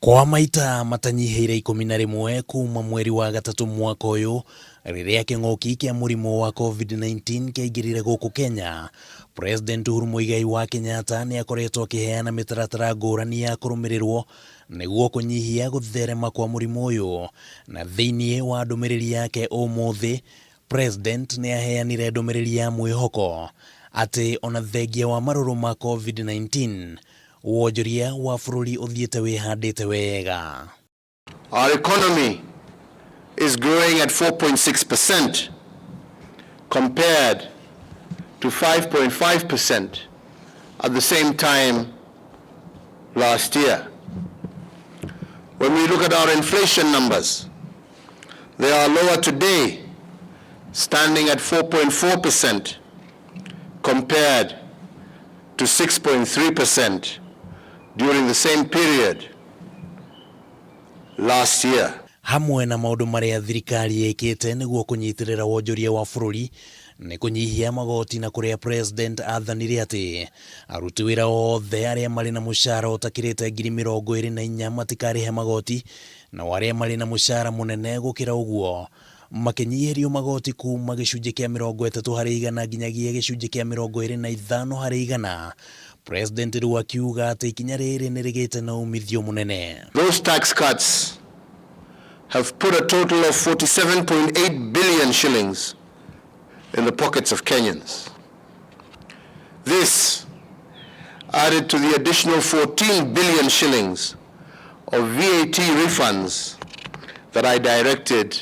Kwa maita matanyiheire 11 kuma mweri wa gatatu mwaka uyu riria king'oki kia murimu wa COVID-19 kiaingirire guku Kenya, President Uhuru wa Kenyatta ni akoretwo akiheana mitaratara ngurani ya kurumirirwo niguo kunyihia gutherema kwa murimu uyu. Na thiini wa ndumiriri yake umuthi, President ni aheanire ndumiriri ya mwihoko ati ona thengia wa maruru ma COVID-19 Wonjoria wa bururi uthiite wihandite wega. Our economy is growing at 4.6% compared to 5.5% at the same time last year. When we look at our inflation numbers, they are lower today, standing at 4.4% compared to 6.3% during the same period last year. Hamwe na maundu maria thirikari yekite niguo kunyitirira wonjoria wa bururi ni kunyihia magoti na kuria President athanire ati aruti wira othe aria mari na mushara utakirite 24,000 matikarihe magoti, na waria mari na mushara munene gukira uguo makinyihirio magoti kuma gicunji kia 30% nginyagia gicunji kia 25%. President riu akiuga ati ikinya riri ni rigite na umithio munene. Those tax cuts have put a total of 47.8 billion shillings in the pockets of Kenyans. This, added to the additional 14 billion shillings of VAT refunds that I directed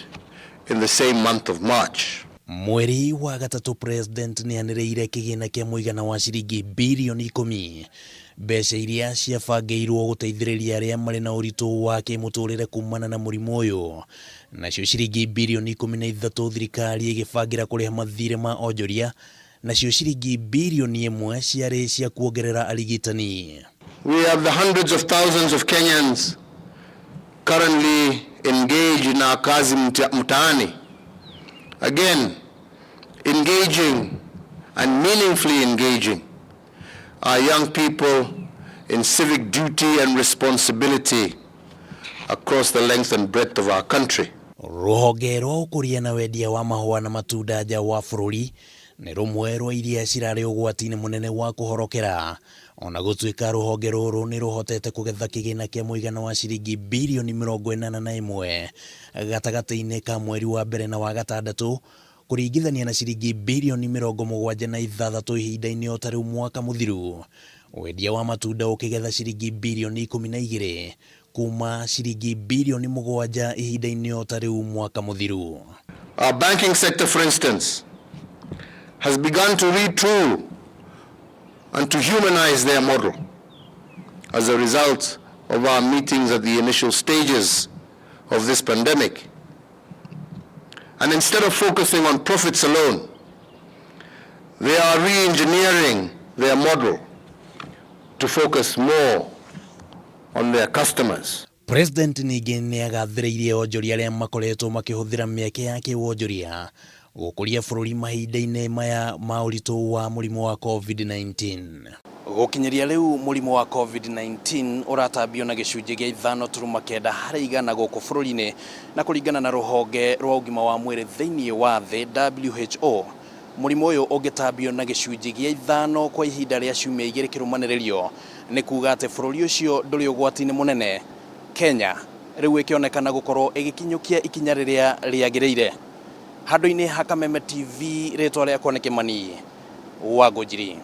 in the same month of March. Mweri wa gatatu, President ni anireire kigina kia muigana wa shiringi bilioni 10 mbeca iria ciabangiirwo guteithiriria aria mari na uritu wa kimuturire kumana na murimu uyu. Nacio shiringi bilioni 13 thirikari igibangira kuriha mathire ma onjoria, nacio shiringi bilioni 1 ciari cia kuongerera arigitani. We have the hundreds of thousands of Kenyans currently engaged in our kazi mtaani. Again, engaging and meaningfully engaging our young people in civic duty and responsibility across the length and breadth of our country. Ruhonge rwa ukuria na wendia wa mahua na matunda nja wa bururi ni rumwe rwa iria cirari ugwati-ini munene wa kuhorokera, ona gutuika ruhonge ruru ni ruhotete kugetha kigina kia muigana wa shiringi bilioni 81 gatagati-ini ka mweri wa mbere na wa gatandatu, kuringithania na shiringi bilioni 76 ihinda-ini o tariu mwaka muthiru. Wendia wa matunda ukigetha shiringi bilioni 12 kuma shiringi bilioni 7 ihinda-ini o tariu mwaka muthiru. Our banking sector, for instance, has begun to retool and to humanize their model as a result of our meetings at the initial stages of this pandemic. And instead of focusing on profits alone, they are re-engineering their model to focus more on their customers. President ningi ni agathireirie onjoria aria makoretwo makihuthira mieke ya kiwonjoria gukuria bururi mahinda-ini maya ma uritu wa murimu wa COVID-19. Gukinyiria riu murimu wa COVID-19 uratambio na gicunji gia 5.9 harĩ igana guku bururi-ini, na kuringana na ruhonge rwa ugima wa mwiri thiini wa thi WHO, murimu uyu ungitambio na gicunji gia 5 kwa ihinda ria ciumia 2 kirumaniririo, ni kuuga ati bururi ucio nduri ugwati-ini munene. Kenya riu ikionekana gukorwo igikinyukia ikinya riria riagiriire. Handu-ini ha Kameme TV, ritwa riakwa ni Kimani wa Gujiri.